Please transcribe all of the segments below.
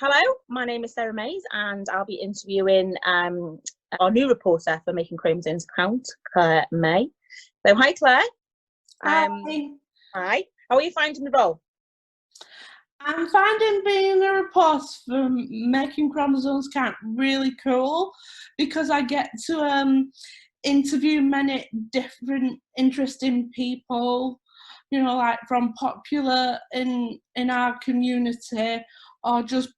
Hello, my name is Sarah Mays and I'll be interviewing our new reporter for Making Chromosomes Count, Claire May. So hi Claire. Hi. Hi. How are you finding the role? I'm finding being a reporter for Making Chromosomes Count really cool because I get to interview many different interesting people, you know, like from popular in our community or just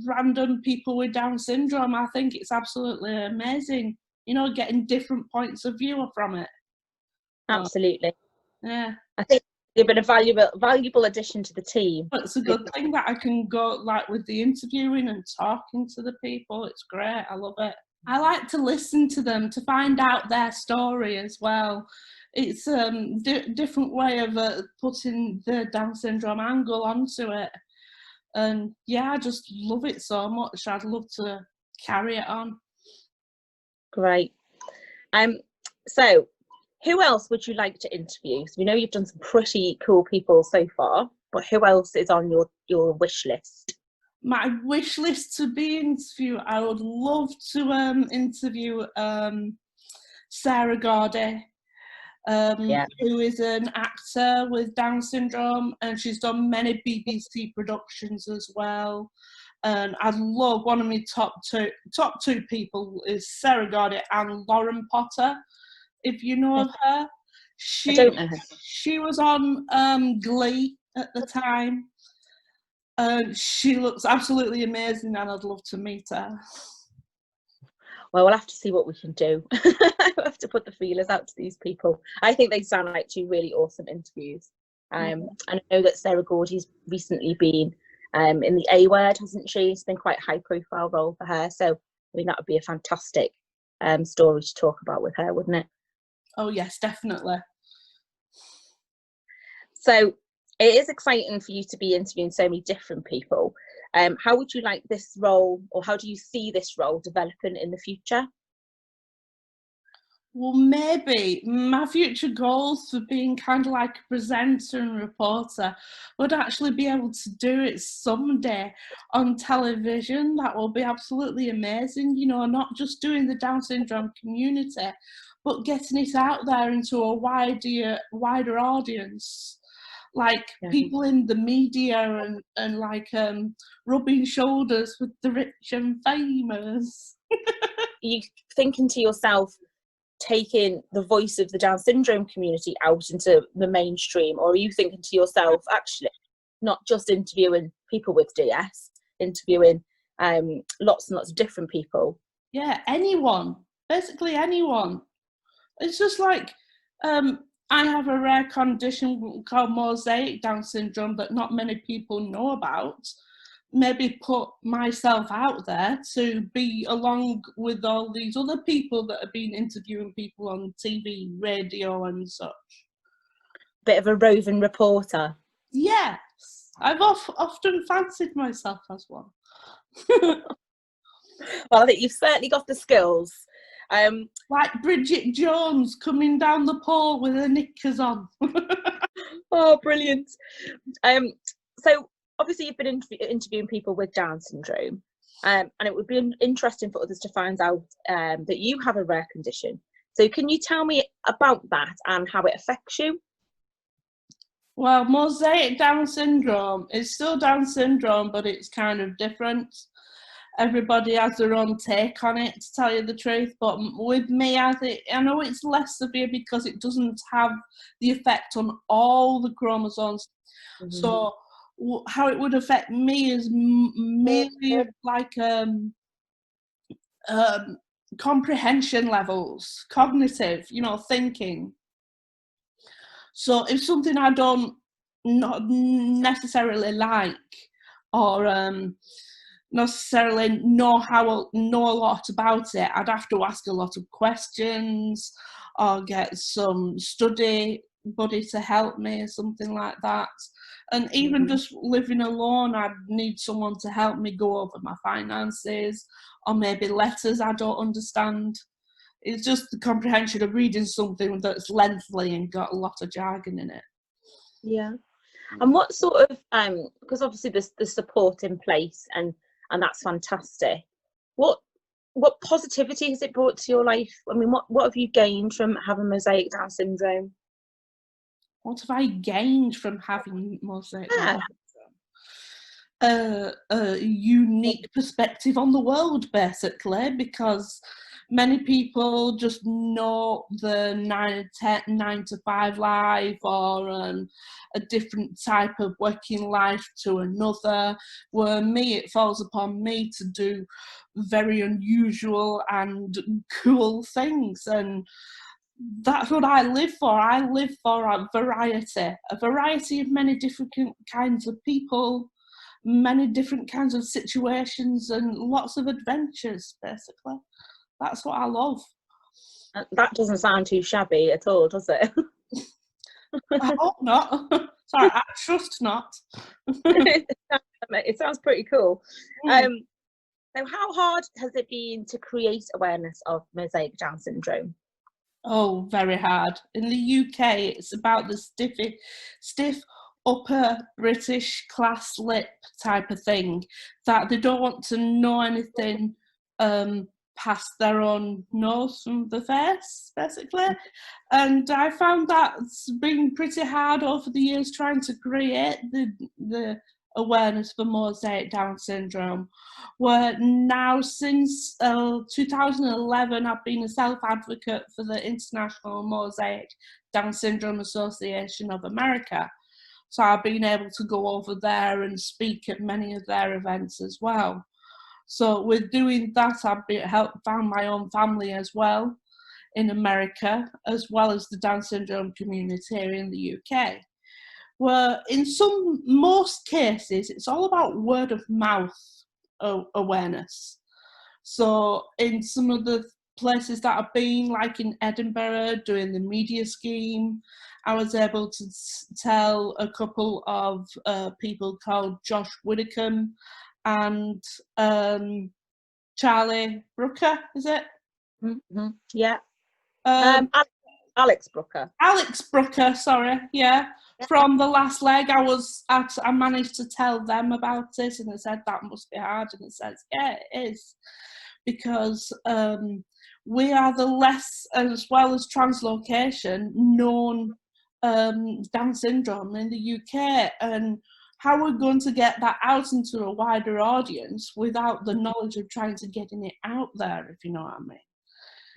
random people with Down syndrome. I think it's absolutely amazing, you know, getting different points of view from it. Absolutely. Yeah. I think you've been a valuable addition to the team. It's a good thing that I can go like with the interviewing and talking to the people. It's great. I love it. I like to listen to them to find out their story as well. It's a different way of putting the Down syndrome angle onto it. And yeah, I just love it so much. I'd love to carry it on. Great. So who else would you like to interview? So we know you've done some pretty cool people so far, but who else is on your wish list? My wish list to be interviewed, I would love to interview Sarah Gordy, who is an actor with Down syndrome, and she's done many BBC productions as well. And I'd love, one of my top two people is Sarah Gordy and Lauren Potter. If you know of her, I don't know her. She was on Glee at the time. She looks absolutely amazing and I'd love to meet her. Well, we'll have to see what we can do. We'll have to put the feelers out to these people. I think they sound like two really awesome interviews. And I know that Sarah Gordy's recently been in the A Word, hasn't she? It's been quite a high profile role for her. So I mean, that would be a fantastic story to talk about with her, wouldn't it? Oh yes, definitely. So it is exciting for you to be interviewing so many different people. How would you like this role, or how do you see this role developing in the future? Well, maybe my future goals for being kind of like a presenter and reporter would actually be able to do it someday on television. That will be absolutely amazing, you know, not just doing the Down syndrome community, but getting it out there into a wider audience. Like people in the media and like rubbing shoulders with the rich and famous. You thinking to yourself, taking the voice of the Down syndrome community out into the mainstream, or are you thinking to yourself, actually, not just interviewing people with DS, interviewing lots and lots of different people? Yeah, anyone, basically anyone. It's just like I have a rare condition called Mosaic Down syndrome that not many people know about. Maybe put myself out there to be along with all these other people that have been interviewing people on TV, radio and such. Bit of a roving reporter. Yes, I've often fancied myself as one. Well, I think you've certainly got the skills. Like Bridget Jones coming down the pole with her knickers on. Oh, brilliant. So obviously you've been interviewing people with Down syndrome, and it would be interesting for others to find out that you have a rare condition. So can you tell me about that and how it affects you? Well, Mosaic Down syndrome is still Down syndrome, but it's kind of different. Everybody has their own take on it, to tell you the truth. But with me, I know it's less severe because it doesn't have the effect on all the chromosomes. Mm-hmm. So how it would affect me is mainly like comprehension levels, cognitive, you know, thinking. So if something I don't not necessarily like or necessarily know a lot about it, I'd have to ask a lot of questions or get some study buddy to help me, something like that. And even just living alone, I'd need someone to help me go over my finances or maybe letters I don't understand. It's just the comprehension of reading something that's lengthy and got a lot of jargon in it. Yeah. And what sort of, because obviously there's the support in place and and that's fantastic. What positivity has it brought to your life? I mean, what have you gained from having Mosaic Down syndrome? What have I gained from having Mosaic Down syndrome? A unique perspective on the world, basically, because many people just know the 9 to 5 life, or a different type of working life to another, where it falls upon me to do very unusual and cool things, and that's what I live for. I live for a variety of many different kinds of people, many different kinds of situations, and lots of adventures, basically. That's what I love. That doesn't sound too shabby at all, does it? I hope not. Sorry, I trust not. It sounds pretty cool. So how hard has it been to create awareness of Mosaic Down syndrome? Oh, very hard. In the UK, it's about the stiff upper British class lip type of thing, that they don't want to know anything past their own nose from the face, basically. And I found that's been pretty hard over the years, trying to create the awareness for Mosaic Down syndrome, where now since 2011 I've been a self-advocate for the International Mosaic Down Syndrome Association of America. So I've been able to go over there and speak at many of their events as well. So with doing that, I've found my own family as well in America, as well as the Down syndrome community here in the UK. Where in most cases, it's all about word of mouth awareness. So in some of the places that I've been, like in Edinburgh, doing the media scheme, I was able to tell a couple of people called Josh Widdicombe and Charlie Brooker, is it? Mm-hmm. Yeah. Alex Brooker, sorry, yeah. From the last leg, I managed to tell them about it, and they said that must be hard, and it says, yeah, it is, because we are the less, as well as translocation, known Down syndrome in the UK, and how we're going to get that out into a wider audience without the knowledge of trying to getting it out there, if you know what I mean.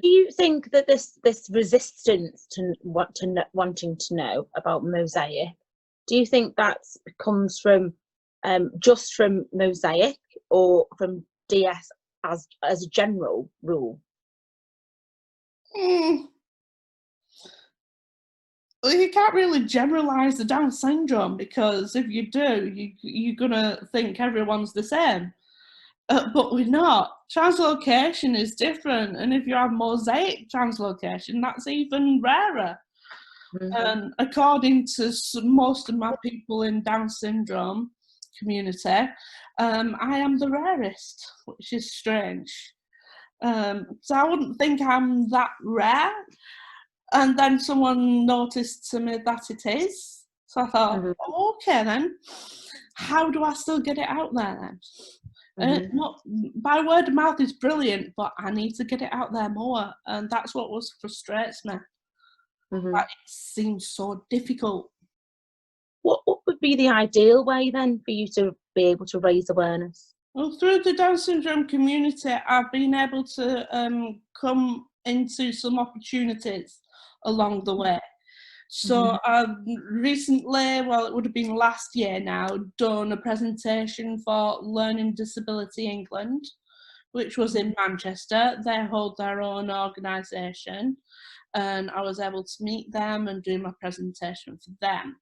Do you think that this resistance to wanting to know about Mosaic, do you think that comes from just from Mosaic, or from DS as a general rule? Well, you can't really generalise the Down syndrome, because if you do, you're going to think everyone's the same. But we're not. Translocation is different, and if you have mosaic translocation, that's even rarer. And according to most of my people in Down syndrome community, I am the rarest, which is strange. So I wouldn't think I'm that rare. And then someone noticed to me that it is. So I thought, okay then, how do I still get it out there then? Not by word of mouth is brilliant, but I need to get it out there more, and that's what frustrates me. That it seems so difficult. What would be the ideal way then for you to be able to raise awareness? Well, through the Down syndrome community, I've been able to come into some opportunities along the way. So I've recently, well, it would have been last year now, done a presentation for Learning Disability England, which was in Manchester. They hold their own organisation, and I was able to meet them and do my presentation for them.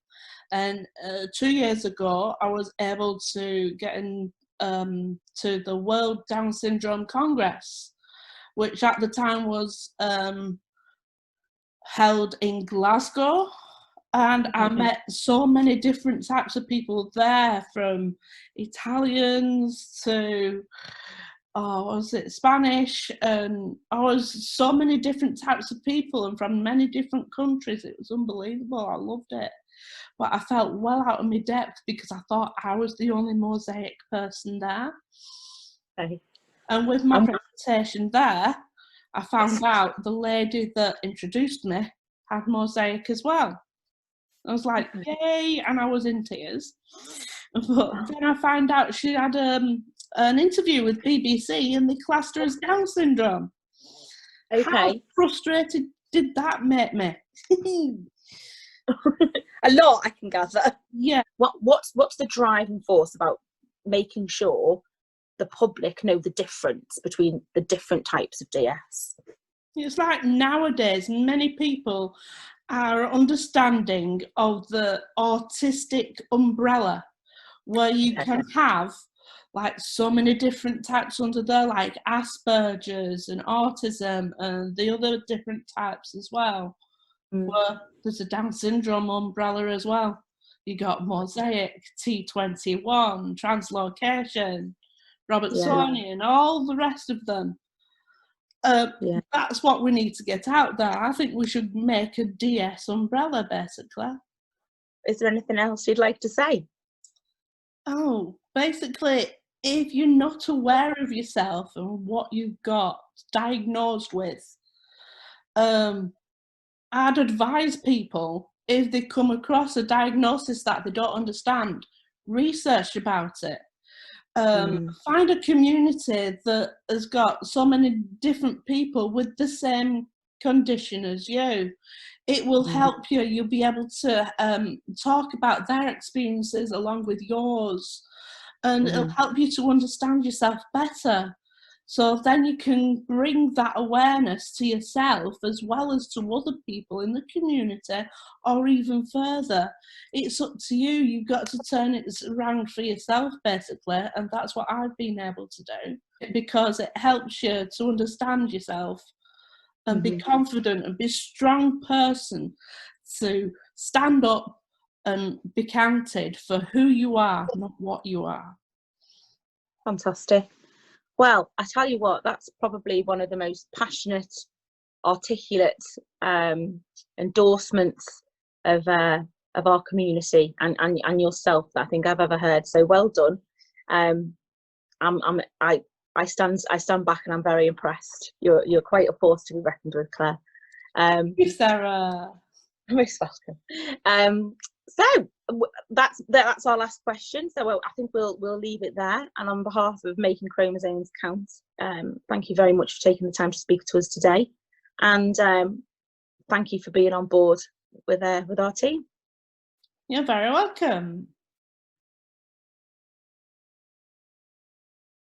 And 2 years ago, I was able to get in to the World Down Syndrome Congress, which at the time was held in Glasgow, and I met so many different types of people there, from Italians to Spanish, and so many different types of people, and from many different countries. It was unbelievable. I loved it, but I felt well out of my depth because I thought I was the only mosaic person there. Okay. And with my presentation there, I found out the lady that introduced me had Mosaic as well. I was like, yay, and I was in tears. But then I found out she had an interview with BBC and they classed her as Down syndrome. Okay. How frustrated did that make me? A lot, I can gather. Yeah. What's the driving force about making sure the public know the difference between the different types of DS? It's like nowadays, many people are understanding of the autistic umbrella, where you can have like so many different types under there, like Asperger's and autism and the other different types as well. Where there's a Down syndrome umbrella as well. You got Mosaic, T21, translocation, Robertsonian, all the rest of them. That's what we need to get out there. I think we should make a DS umbrella, basically. Is there anything else you'd like to say? Oh, basically, if you're not aware of yourself and what you've got diagnosed with, I'd advise people, if they come across a diagnosis that they don't understand, research about it. Find a community that has got so many different people with the same condition as you. It will help you. You'll be able to talk about their experiences along with yours, and it'll help you to understand yourself better. So then you can bring that awareness to yourself as well as to other people in the community, or even further. It's up to you. You've got to turn it around for yourself, basically, and that's what I've been able to do, because it helps you to understand yourself and be confident and be a strong person to stand up and be counted for who you are, not what you are. Fantastic. Well, I tell you what, that's probably one of the most passionate, articulate endorsements of our community and yourself that I think I've ever heard. So well done. I stand back and I'm very impressed. You're quite a force to be reckoned with, Claire. Thank you, Sarah. Most welcome. So that's our last question. So I think we'll leave it there. And on behalf of Making Chromosomes Count, thank you very much for taking the time to speak to us today, and thank you for being on board with our team. You're very welcome.